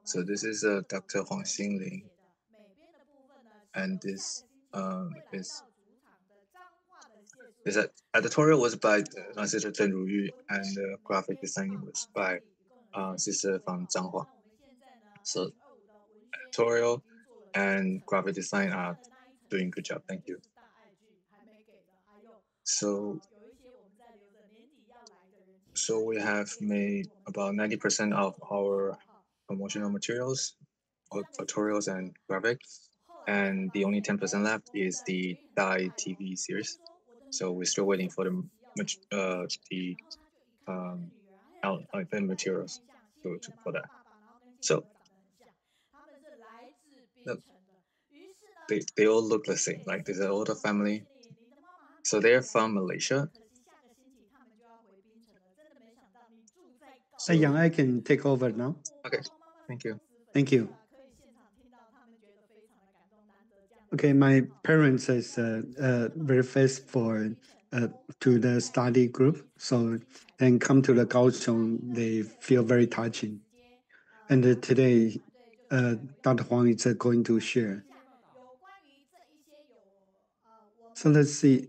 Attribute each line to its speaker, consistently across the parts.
Speaker 1: So this is Dr. Xin Ning, and this editorial was by Sister Zheng Ruyu, and the graphic design was by Sister from Zhanghua. So editorial and graphic design are doing good job. Thank you. So we have made about 90% of our promotional materials, tutorials, and graphics, and the only 10% left is the Dai TV series. So we're still waiting for the materials for that. So they all look the same. Like there's an older family. So they're from Malaysia.
Speaker 2: So Yang, I can take over now.
Speaker 1: Okay, thank you.
Speaker 2: Thank you. Okay, my parents is very faithful to the study group, so and come to the Kaohsiung, they feel very touching. And today, Dr. Huang is going to share. So let's see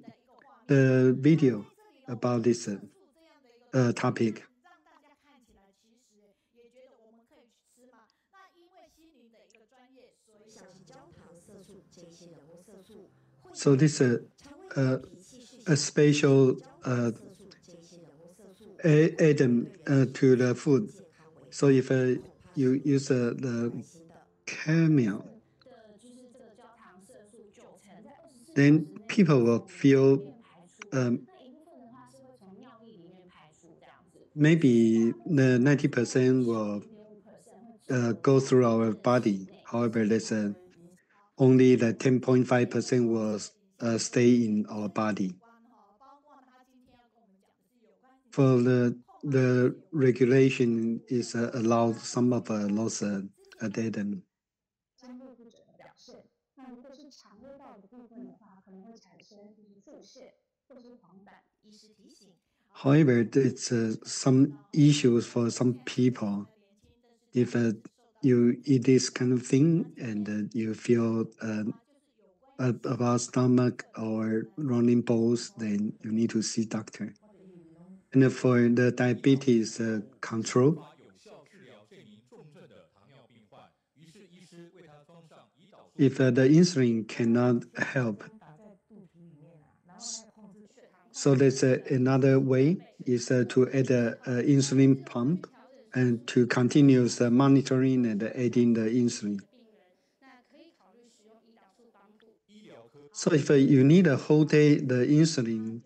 Speaker 2: the video about this topic. So this is a special add-on to the food. So if you use the camel, then people will feel maybe the 90% will go through our body. However, there's only the 10.5% will stay in our body. For the regulation is allowed some of those addendum. However, it's some issues for some people. If you eat this kind of thing and you feel about stomach or running bowels, then you need to see doctor. And for the diabetes control, if the insulin cannot help, so there's another way is to add an insulin pump and to continuous monitoring and adding the insulin. So if you need a whole day the insulin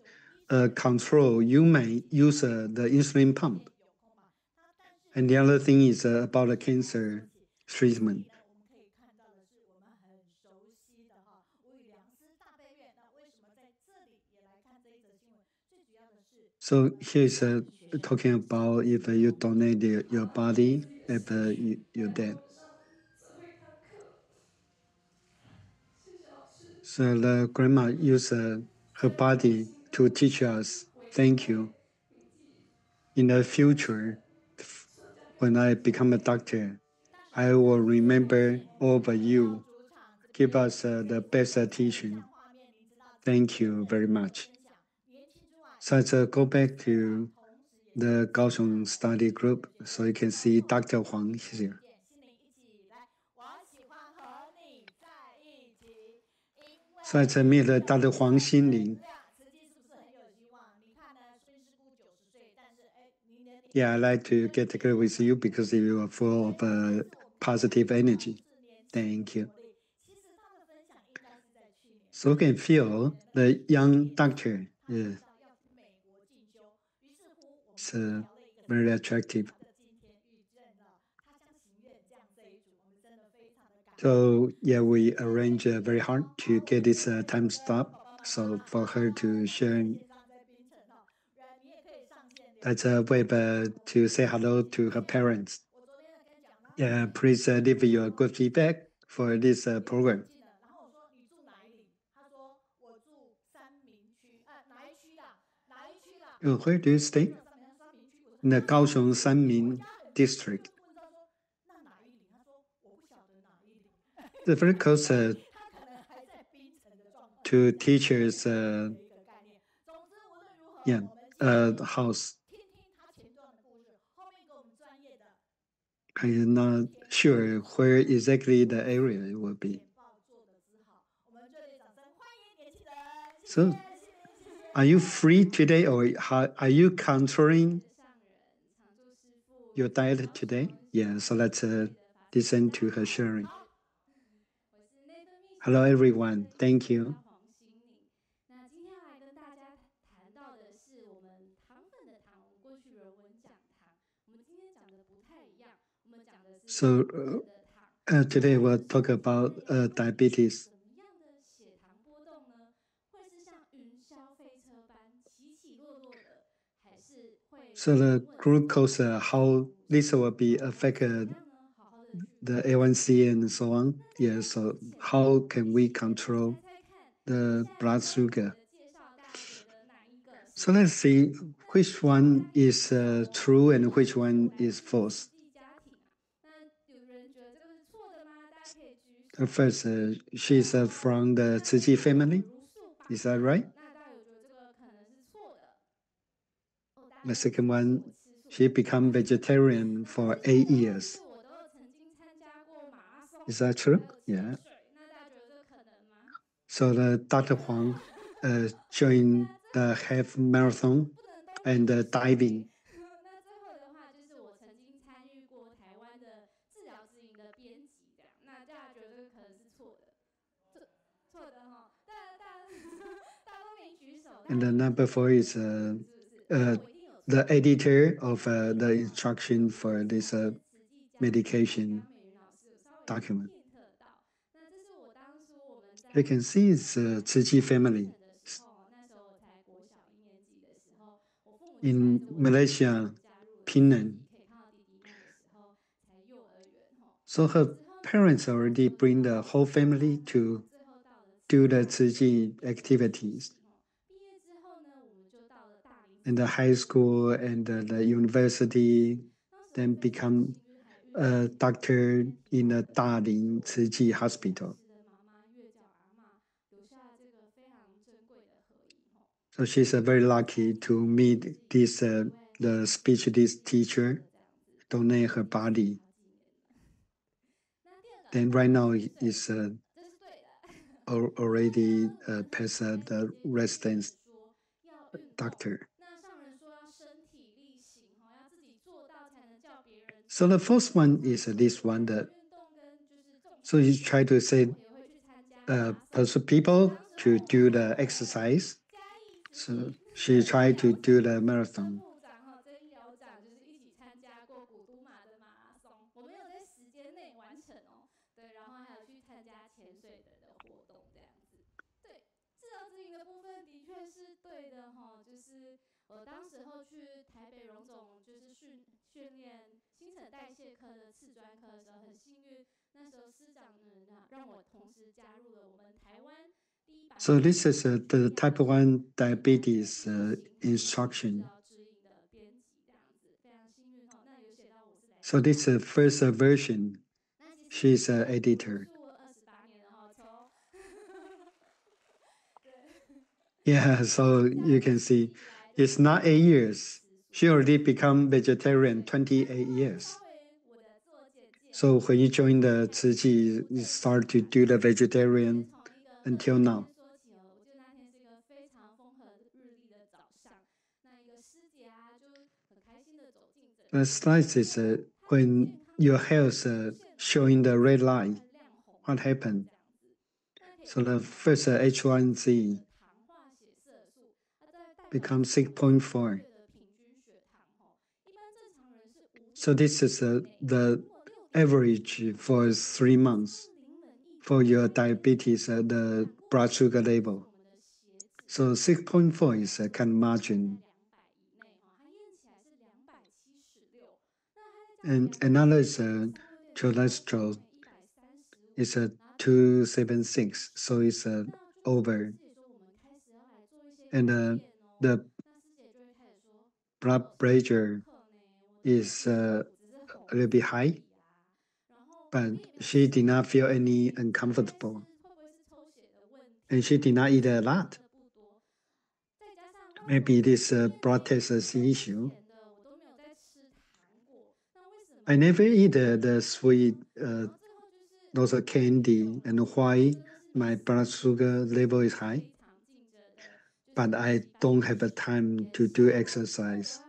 Speaker 2: control, you may use the insulin pump. And the other thing is about the cancer treatment. So here's talking about if you donate your body after you're dead. So the grandma used her body to teach us, thank you. In the future, when I become a doctor, I will remember all of you. Give us the best teaching. Thank you very much. So let's go back to the Kaohsiung study group, so you can see Dr. Huang here. So let's meet Dr. Huang Xin Ning. Yeah, I like to get together with you because you are full of positive energy. Thank you. So you can feel the young doctor. Yeah. It's very attractive. So yeah, we arrange very hard to get this time stop. So for her to share, that's a way to say hello to her parents. Yeah, please leave your good feedback for this program. Where do you stay? in the Kaohsiung Sanmin district. It's very close to teachers' house. I'm not sure where exactly the area will be. So, are you free today, or are you controlling your diet today? Yeah, so let's listen to her sharing. Hello, everyone. Thank you. So today we'll talk about diabetes. So the glucose, how this will be affect the A1C and so on. Yeah, so how can we control the blood sugar? So let's see which one is true and which one is false. First, she's from the Tzu family. Is that right? The second one, she became vegetarian for 8 years. Is that true? Yeah. So the Dr. Huang joined the half marathon and diving. And the number 4 is the editor of the instruction for this medication document. You can see it's Tzu family. In Malaysia, Penang. So her parents already bring the whole family to do the Tzu activities. In the high school and the university, then become a doctor in the Daling Tzu Hospital. So she's very lucky to meet this the specialist teacher, donate her body. Then right now is already past the residence doctor. So the first one is this one that. So you try to say persuade people to do the exercise. So she tried to do the marathon. So this is the type 1 diabetes instruction. So this is the first version. She's an editor. Yeah, so you can see it's not 8 years. She already become vegetarian 28 years. So when you join the Tzu, you start to do the vegetarian until now. The slide is when your health showing the red line, what happened? So the first H1C becomes 6.4. So this is the average for 3 months for your diabetes, the blood sugar level. So 6.4 is a kind of margin. And another is cholesterol. It's a 276, so it's over. And the blood pressure is a little bit high, but she did not feel any uncomfortable. And she did not eat a lot. Maybe this blood test is the issue. I never eat the sweet, those are candy, and why my blood sugar level is high. But I don't have the time to do exercise.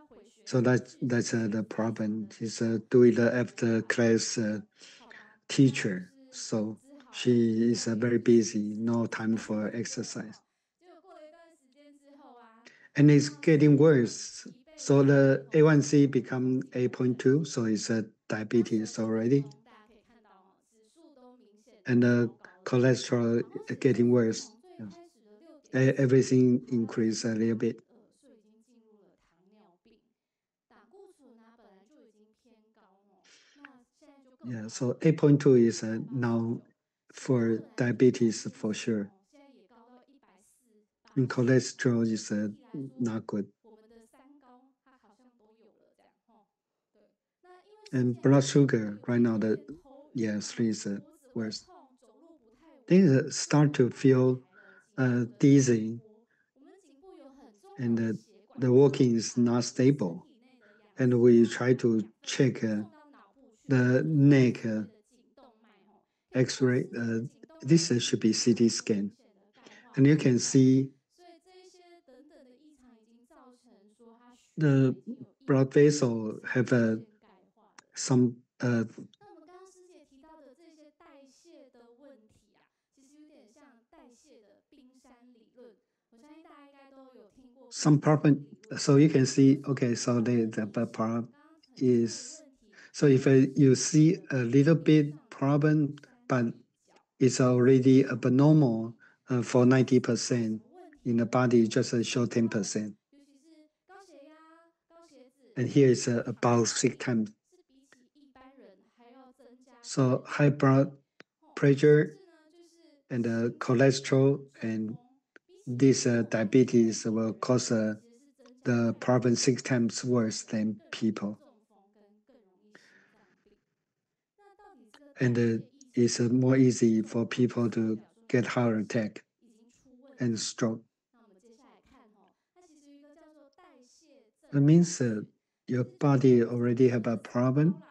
Speaker 2: So that's the problem. She's doing the after class teacher. So she is very busy, no time for exercise. And it's getting worse. So the A1C become 8.2, so it's diabetes already. And the cholesterol getting worse. Everything increased a little bit. Yeah, so 8.2 is now for diabetes for sure. And cholesterol is not good. And blood sugar right now, 3 is worse. They start to feel dizzy, and the walking is not stable. And we try to check the neck X-ray. This should be CT scan, and you can see the blood vessel have some ，some problem. So you can see, okay, so the problem is, so if you see a little bit problem, but it's already abnormal for 90%, in the body just show 10%. And here is about 6 times. So high blood pressure and cholesterol and this diabetes will cause the problem 6 times worse than people. And it's more easy for people to get heart attack and stroke. That means your body already have a problem.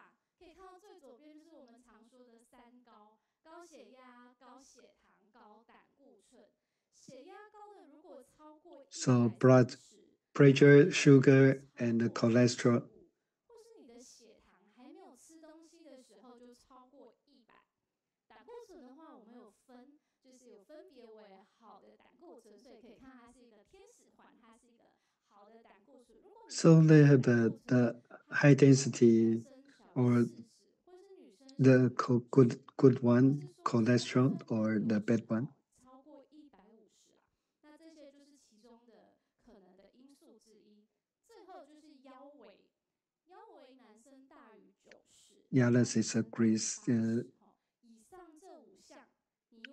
Speaker 2: So blood pressure, sugar, and cholesterol. So they have the high density or the good one, cholesterol, or the bad one. Yeah, this is a grease, and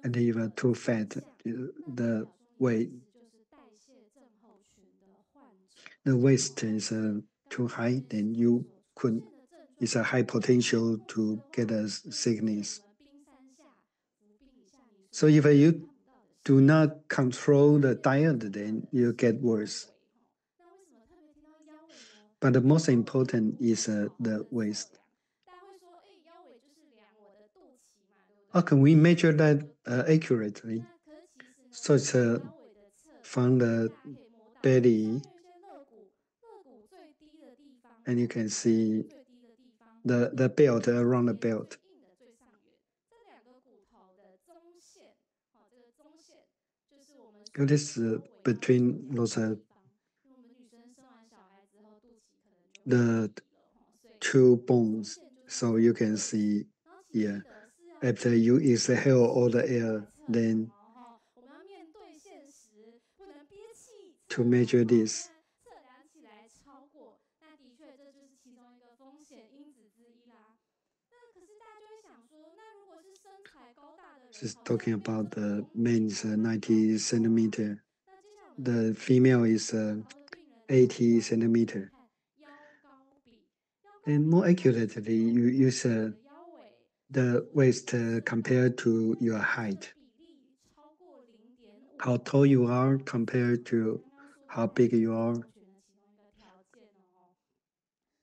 Speaker 2: if you're too fat, the weight, the waist is too high, then you could, it's a high potential to get a sickness. So if you do not control the diet, then you get worse. But the most important is the waist. How can we measure that accurately? So it's from the belly, and you can see the belt, around the belt. This is between those the two bones, so you can see, yeah, after you exhale all the air, then to measure this. She's talking about the man is 90 centimeter. The female is 80 centimeter. And more accurately, you use the waist compared to your height. How tall you are compared to how big you are.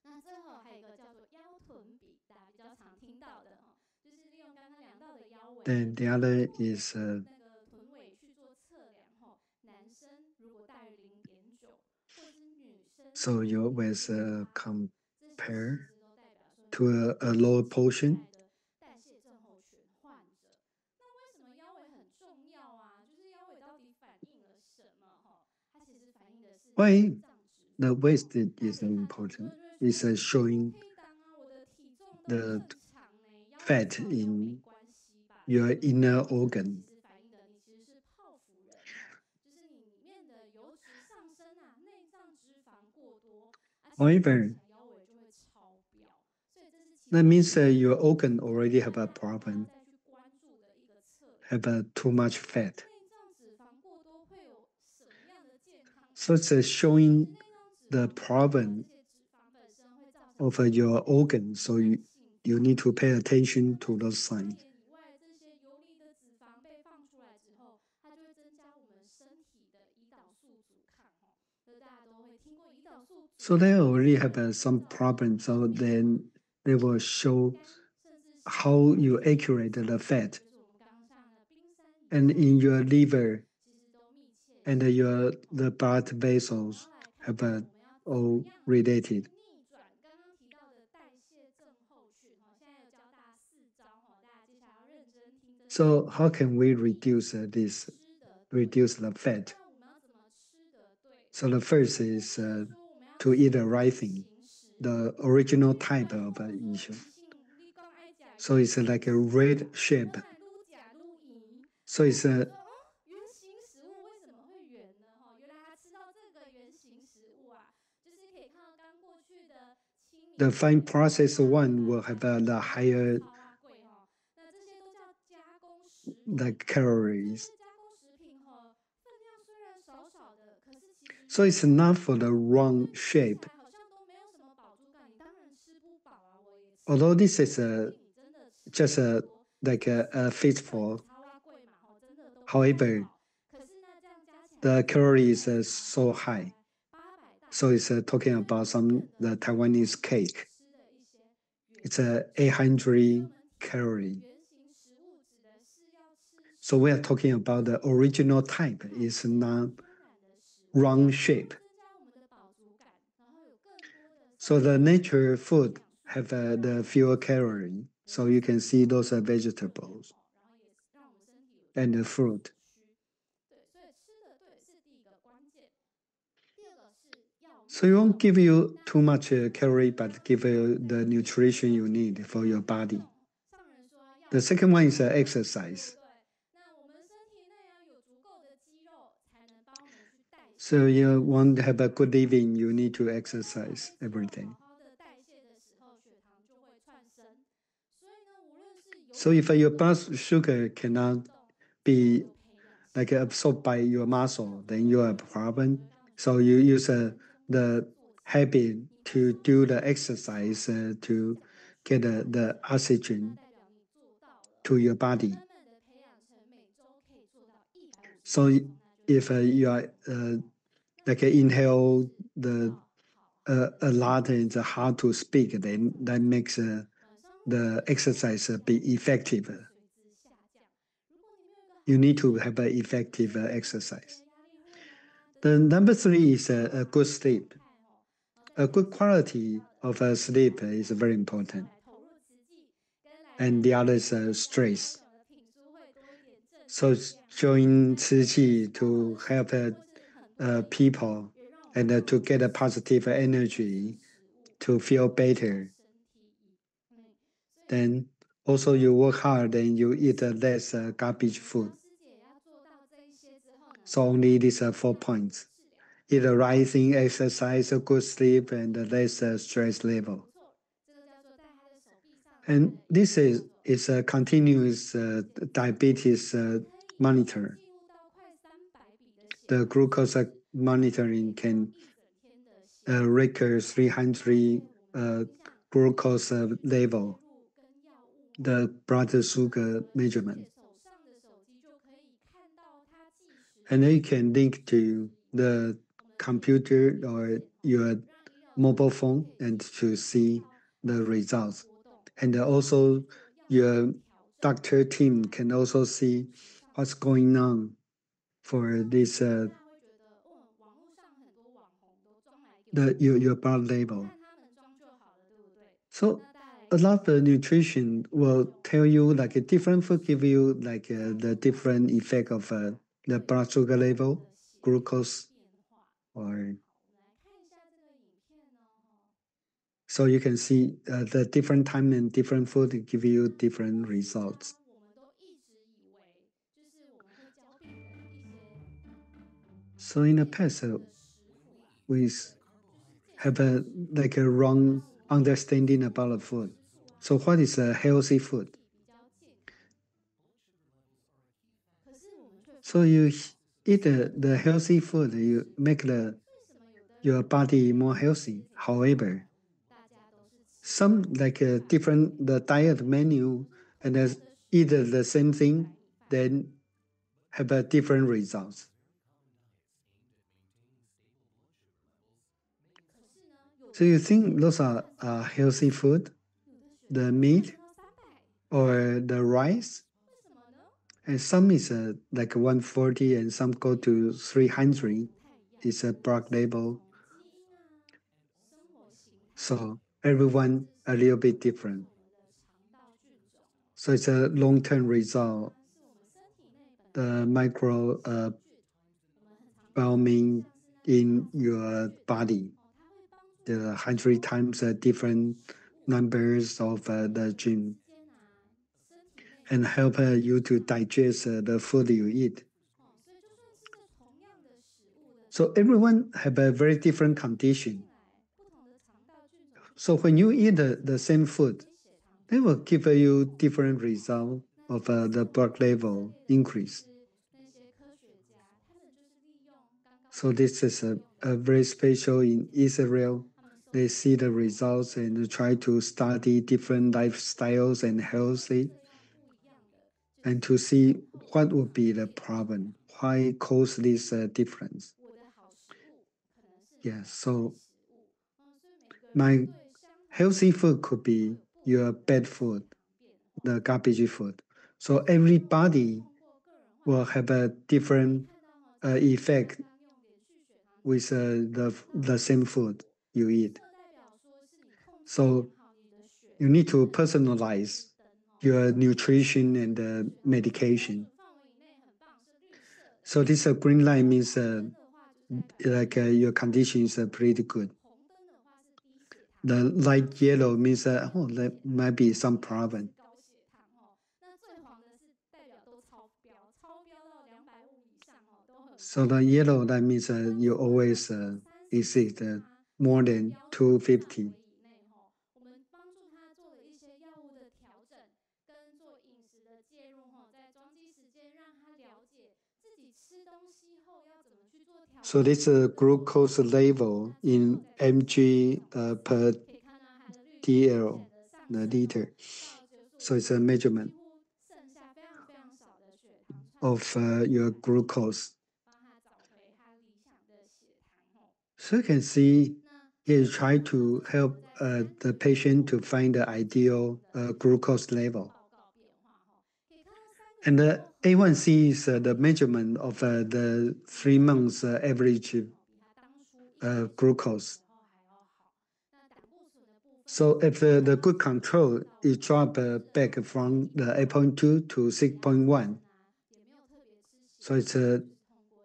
Speaker 3: 那最后还有一个叫做腰臀比，大家比较常听到的哈，就是利用刚刚量到的腰围，
Speaker 2: Then the other is
Speaker 3: 那个臀围去做测量后，男生如果大于0.9，或是女生
Speaker 2: so your waist
Speaker 3: 这些其
Speaker 2: compare
Speaker 3: 实都代表说
Speaker 2: to a lower
Speaker 3: 现
Speaker 2: portion.
Speaker 3: 在的代谢症候群患者。那为什么腰围很重要啊？就是腰围到底反映了什么？哈，它其实反映的是
Speaker 2: Why
Speaker 3: 内脏脂肪。
Speaker 2: the waist
Speaker 3: 大家
Speaker 2: is
Speaker 3: 可以看到，很多
Speaker 2: important?
Speaker 3: 人就会
Speaker 2: It's
Speaker 3: 说，showing 黑当啊，我的体重都
Speaker 2: the
Speaker 3: 正常呢，腰围
Speaker 2: fat
Speaker 3: 少应该没
Speaker 2: in
Speaker 3: 关系吧？
Speaker 2: your inner
Speaker 3: 其
Speaker 2: organ.
Speaker 3: 实反映的你其实是泡芙人哦，就是你里面的油脂上升啊，内脏脂肪过多，啊，其实
Speaker 2: However,
Speaker 3: 腰围就会超标。所以这是其
Speaker 2: that
Speaker 3: 中
Speaker 2: means your organ already have a
Speaker 3: 大家
Speaker 2: problem,
Speaker 3: 再去关注的一个测量。
Speaker 2: have too much fat.
Speaker 3: 内脏脂肪过多会有什么样的健康影
Speaker 2: So
Speaker 3: 响？
Speaker 2: it's
Speaker 3: 其实
Speaker 2: showing
Speaker 3: 内脏脂
Speaker 2: the
Speaker 3: 肪过多，
Speaker 2: problem
Speaker 3: 这些脂肪本身会造成
Speaker 2: of your organ. So
Speaker 3: 慢
Speaker 2: you,
Speaker 3: 性
Speaker 2: you
Speaker 3: 发
Speaker 2: need to
Speaker 3: 炎。
Speaker 2: pay
Speaker 3: 那
Speaker 2: attention
Speaker 3: 在
Speaker 2: to
Speaker 3: 慢
Speaker 2: those
Speaker 3: 性发
Speaker 2: signs.
Speaker 3: 炎以外，这些游离的脂肪被放出来之后，它就会增加我们身体的胰岛素阻抗哦。大家都会听过胰岛素阻
Speaker 2: So
Speaker 3: 抗
Speaker 2: they already have
Speaker 3: 会
Speaker 2: some
Speaker 3: 造成
Speaker 2: problems. So then they will show
Speaker 3: 肝甚至心
Speaker 2: how
Speaker 3: 脏
Speaker 2: you
Speaker 3: 的
Speaker 2: accurate the fat.
Speaker 3: 就是我们刚刚上的冰山以
Speaker 2: And
Speaker 3: 上
Speaker 2: in your liver
Speaker 3: 其实都密切
Speaker 2: and
Speaker 3: 相
Speaker 2: your
Speaker 3: 关。
Speaker 2: the blood
Speaker 3: 然
Speaker 2: vessels
Speaker 3: 后来看
Speaker 2: have
Speaker 3: 看我们要怎么
Speaker 2: all
Speaker 3: 样
Speaker 2: related.
Speaker 3: 逆转刚刚提到的代谢症候群哈，现在有教大家4招哈，大家接下来要认真听。这是
Speaker 2: So how can we reduce this,
Speaker 3: 吃得对。
Speaker 2: reduce the fat?
Speaker 3: 那我们要怎么吃得对？
Speaker 2: So the first
Speaker 3: 第一
Speaker 2: is
Speaker 3: 个是说我们要
Speaker 2: to
Speaker 3: 吃
Speaker 2: eat the
Speaker 3: 原
Speaker 2: right thing,
Speaker 3: 型食物。
Speaker 2: the original
Speaker 3: 因为
Speaker 2: type
Speaker 3: 很
Speaker 2: of
Speaker 3: 多人说
Speaker 2: issue.
Speaker 3: 女性你讲爱吃
Speaker 2: So
Speaker 3: 原
Speaker 2: it's
Speaker 3: 型
Speaker 2: like a
Speaker 3: 食物
Speaker 2: red
Speaker 3: 啊，
Speaker 2: shape.
Speaker 3: 当然愈吃愈圆。
Speaker 2: So
Speaker 3: 大
Speaker 2: it's
Speaker 3: 家想
Speaker 2: a
Speaker 3: 说，原型食物为什么会圆呢？原来他吃到这个原型食物啊，就是可以看到刚过去的清明
Speaker 2: the
Speaker 3: 节
Speaker 2: fine processed
Speaker 3: 大
Speaker 2: one
Speaker 3: 陆
Speaker 2: will
Speaker 3: 啦，
Speaker 2: have
Speaker 3: 大
Speaker 2: the
Speaker 3: 家
Speaker 2: higher
Speaker 3: 超啊贵哈，那这些都叫加工食品。
Speaker 2: the
Speaker 3: 这
Speaker 2: calories.
Speaker 3: 些加工食品分量虽然少少的，可是其实
Speaker 2: So it's not for the wrong
Speaker 3: 吃起
Speaker 2: shape.
Speaker 3: 来好像都没有什么饱足感，你当然吃不饱啊，我也吃。
Speaker 2: Although this is
Speaker 3: 相信你真的吃
Speaker 2: just
Speaker 3: 很多
Speaker 2: like a fistful,
Speaker 3: 超啊贵嘛，真的都不太
Speaker 2: however,
Speaker 3: 饱。可是那这样加起来
Speaker 2: the
Speaker 3: 就
Speaker 2: calories
Speaker 3: 大
Speaker 2: are so high.
Speaker 3: 800大
Speaker 2: So it's talking
Speaker 3: 所以
Speaker 2: about
Speaker 3: 真
Speaker 2: some
Speaker 3: 正
Speaker 2: the
Speaker 3: 的
Speaker 2: Taiwanese cake.
Speaker 3: 吃的一些原
Speaker 2: It's
Speaker 3: 型
Speaker 2: a
Speaker 3: 食物。所以
Speaker 2: 800
Speaker 3: 我们提
Speaker 2: calorie.
Speaker 3: 原型食物指的是要吃
Speaker 2: So we are talking about the original type. It's not
Speaker 3: 天然的食物，
Speaker 2: wrong shape.
Speaker 3: 增加我们的饱足感，然后有更多的
Speaker 2: So the natural food
Speaker 3: 营养素
Speaker 2: have
Speaker 3: 让我们
Speaker 2: the fewer calorie. So you can see those are vegetables
Speaker 3: 然后也让我们身体有
Speaker 2: and the fruit.
Speaker 3: 对，所以吃的对是第一个关键。第二个是要
Speaker 2: So it won't give you too much calorie, but give you the nutrition you need for your body.
Speaker 3: 上人说要
Speaker 2: The second one is
Speaker 3: 对
Speaker 2: exercise.
Speaker 3: 不对？那我们身体内要有足够的肌肉，才能帮我们去代谢。
Speaker 2: So you want to have a good living, you need to exercise
Speaker 3: 当我
Speaker 2: every
Speaker 3: 们被肌
Speaker 2: day.
Speaker 3: 肉好好的代谢的时候，血糖就会窜升。所以呢，无论是有
Speaker 2: So if your blood sugar
Speaker 3: 运
Speaker 2: cannot
Speaker 3: 动，
Speaker 2: be
Speaker 3: 有培养
Speaker 2: like absorbed by your muscle, then you have a problem. So you use the habit to do the exercise to get the oxygen
Speaker 3: 代表你做到了，
Speaker 2: to your body.
Speaker 3: 慢慢的培养成每周可以做到150
Speaker 2: So
Speaker 3: 分钟，那就
Speaker 2: if you are like inhale the
Speaker 3: 好。
Speaker 2: a lot and it's hard to speak, then that makes
Speaker 3: 晚上
Speaker 2: the exercise be effective.
Speaker 3: 随之下降。如果你没有一个好
Speaker 2: You
Speaker 3: 的
Speaker 2: need to
Speaker 3: 睡
Speaker 2: have
Speaker 3: 眠
Speaker 2: an effective
Speaker 3: 你的
Speaker 2: exercise.
Speaker 3: 压力荷尔蒙啊
Speaker 2: The number 3 is a good sleep.
Speaker 3: 状态
Speaker 2: A good quality of sleep is very important.
Speaker 3: 来投入实际，跟来
Speaker 2: And the other is stress.
Speaker 3: 高雄的品书会多一点正
Speaker 2: So
Speaker 3: 能量
Speaker 2: showing 瓷器 to help
Speaker 3: 或是很多
Speaker 2: people
Speaker 3: 也让我
Speaker 2: and
Speaker 3: 们
Speaker 2: to get a positive energy
Speaker 3: 食物
Speaker 2: to feel better.
Speaker 3: 身体所以
Speaker 2: Then also you work hard and you eat less garbage
Speaker 3: 当
Speaker 2: food.
Speaker 3: 师姐要做到这一些之后呢，
Speaker 2: So only these 4 points.
Speaker 3: 治疗
Speaker 2: Eat the right thing, exercise, good sleep, and less stress level.
Speaker 3: 不错，这个叫做在他的手臂上
Speaker 2: And this is a continuous diabetes
Speaker 3: 可以
Speaker 2: monitor.
Speaker 3: 记录到快300比的血
Speaker 2: The
Speaker 3: 糖，
Speaker 2: glucose monitoring can
Speaker 3: 一整天的血糖
Speaker 2: record 300 glucose level, the blood sugar measurement. And then you can link to the computer or your mobile phone and to see the results. And also your doctor team can also see what's going on for this your blood level. So a lot of nutrition will tell you like a different food give you like the different effect of the blood sugar level, glucose, or so you can see the different time and different food give you different results. So in the past, we have a like a wrong understanding about the food. So what is a healthy food? So you eat the healthy food, you make your body more healthy. However, some like a different the diet menu and eat the same thing, then have a different results. So you think those are healthy food, the meat or the rice? And some is like 140 and some go to 300. It's a blood level. So everyone a little bit different. So it's a long-term result. The microbiome in your body, the 100 times different numbers of the gene, and help you to digest the food you eat. So everyone have a very different condition. So when you eat the same food, they will give you different result of the blood level increase. So this is a very special in Israel. They see the results and try to study different lifestyles and healthy, and to see what would be the problem, why cause this difference. Yeah, so my healthy food could be your bad food, the garbage food. So everybody will have a different effect with the same food you eat. So you need to personalize your nutrition and medication. So this green line means like your condition is pretty good. The light yellow means oh, there might be some problem. So the yellow, that means you always exceed more than 250. So this glucose level in mg per dl, the liter. So it's a measurement of your glucose. So you can see here, try to help the patient to find the ideal glucose level. And the A1C is the measurement of the 3 months average glucose. So if the good control is dropped back from the 8.2 to 6.1, so it's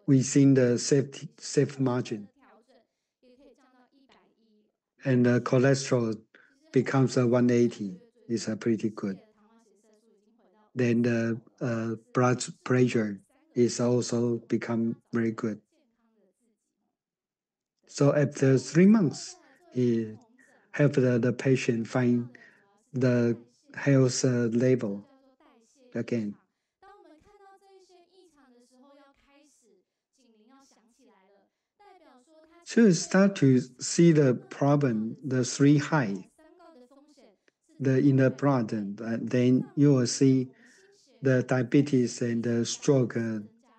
Speaker 2: within the safe margin. And the cholesterol becomes 180, is pretty good. Then the blood pressure is also become very good. So after 3 months, it help the patient find the health level again. So you start to see the problem, the 3 high. in the blood, then you will see the diabetes and the stroke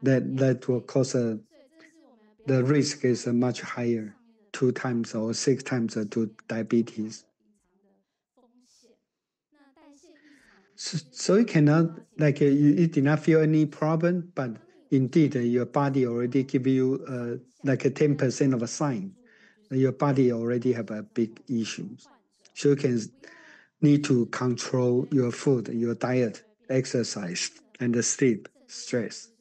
Speaker 2: that will cause the risk is much higher, 2 times or 6 times to diabetes. So you cannot, like you did not feel any problem, but indeed your body already give you like a 10% of a sign. Your body already have a big issues. So you can need to control your food, your diet, exercise, and the sleep, stress.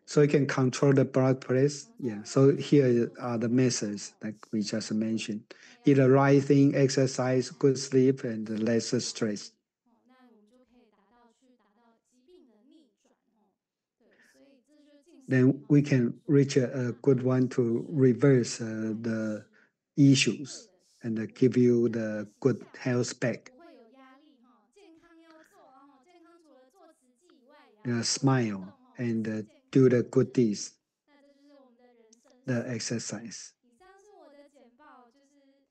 Speaker 2: So you can control the blood pressure. Yeah. So here are the methods like we just mentioned. Eat the right thing, exercise, good sleep, and less stress. Then we can reach a good one to reverse the issues and give you the good health back. Smile and do the good deeds, the exercise.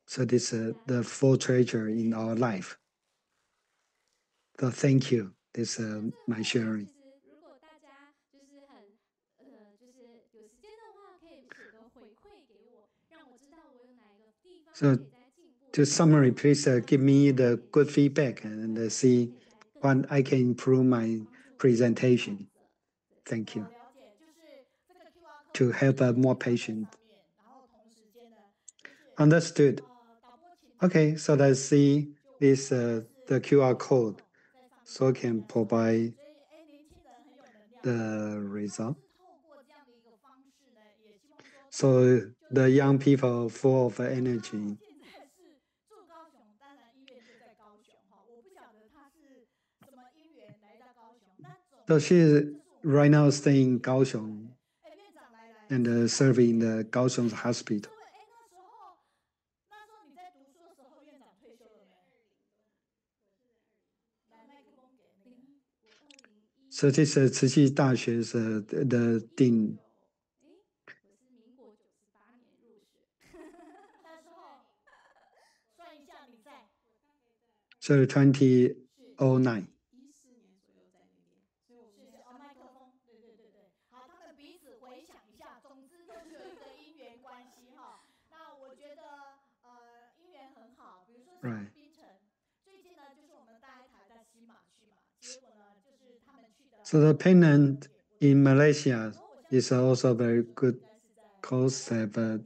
Speaker 2: So this is the 4 treasure in our life. So thank you. This is my sharing. So to summary, please give me the good feedback and see what I can improve my presentation. Thank you. To help more patients. Understood. Okay, so let's see this the QR code, so I can provide the result. So the young people full of energy. So she's right now staying in Kaohsiung and serving the Kaohsiung hospital. So this is 慈济大学的定。So 2009. Right. So the payment in Malaysia is also very good cause. Have a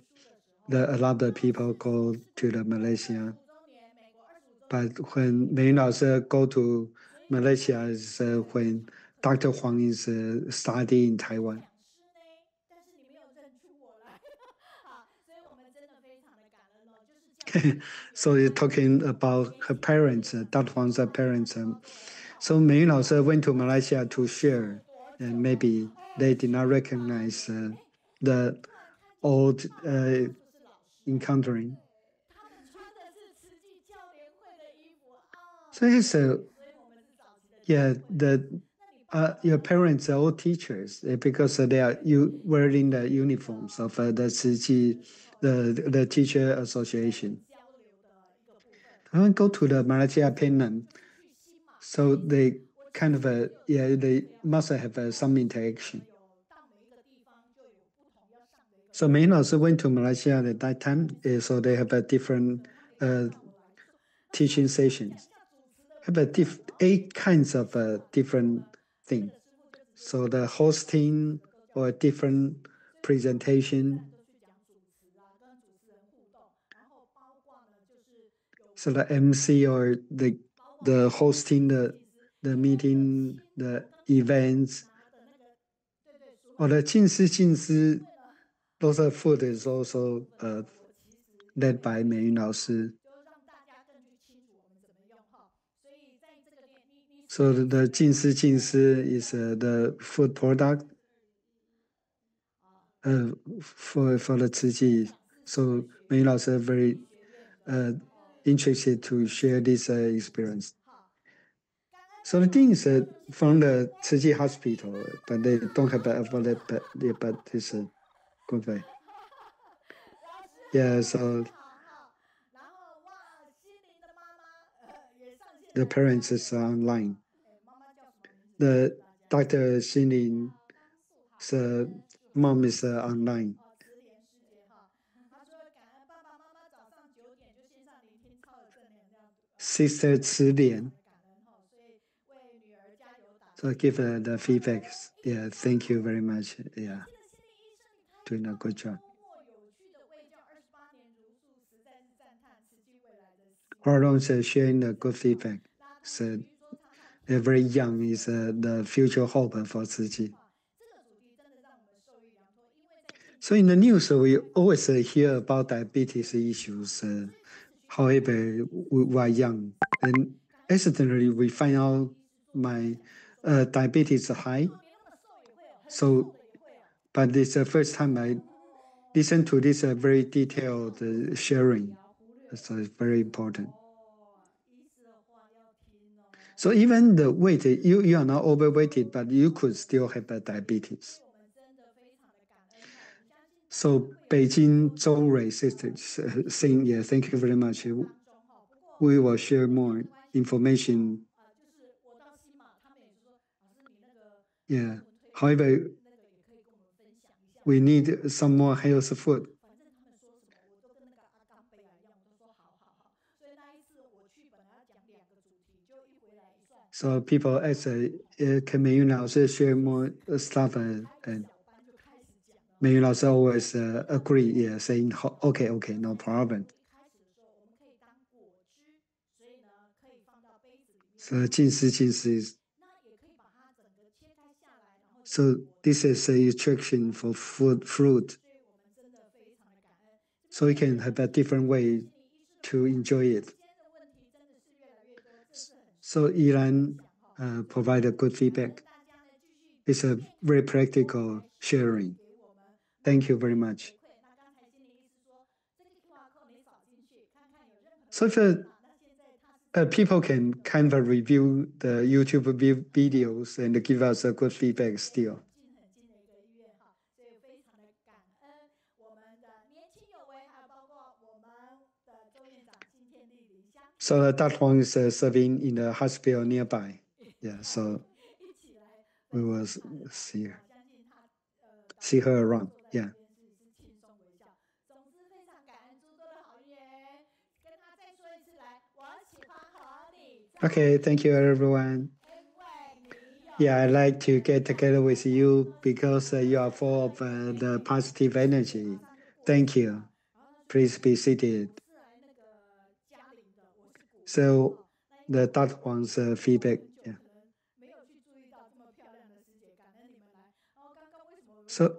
Speaker 2: lot of people go to the Malaysia. But when Mei Lao go to Malaysia is when Dr. Huang is studying in Taiwan. So you're talking about her parents, Dr. Huang's parents. So Mei Lao went to Malaysia to share, and maybe they did not recognize the old encountering. So it's yeah, your parents are all teachers because they are wearing the uniforms of the the teacher association. I go to the Malaysia Penang, so they kind of they must have some interaction. So Mei also went to Malaysia at that time, so they have a different teaching sessions. Have 8 kinds of different things. So the hosting or different presentation. So the MC or the hosting the meeting, the events, or the 进师 those are food is also led by Mei Yun 老师. So the 进师 is the food product for the 慈济. So Mei Yun 老师 very interested to share this experience. So the thing is from the Tzu Chi hospital, but they don't have available, but it's a good way. Yeah, so the parents is online. The Dr. Xin Ning, the mom is online. Sister Ci so give the feedbacks. Yeah, thank you very much. Yeah, doing a good job. Horton says sharing the good feedback. So they're very young is the future hope for Tzu. So in the news, we always hear about diabetes issues. However, we are young, and accidentally we find out my diabetes high. So, but it's the first time I listen to this very detailed sharing. So it's very important. So even the weight, you are not overweighted, but you could still have diabetes. So Beijing Zhou Rui sisters saying, yeah, thank you very much. We will share more information. Yeah. However, we need some more healthy food. So people ask, can 美云老师 share more stuff? And 美云老师 always agree, yeah, saying, okay, no problem. So 进食 is so this is a instruction for fruit. So you can have a different way to enjoy it. So Ilan provided good feedback. It's a very practical sharing. Thank you very much. So if people can kind of review the YouTube videos and give us a good feedback still. So that one is serving in the hospital nearby. Yeah, so we will see her around. Yeah. Okay, thank you everyone. Yeah, I like to get together with you because you are full of the positive energy. Thank you. Please be seated. So the that one's feedback. Yeah. So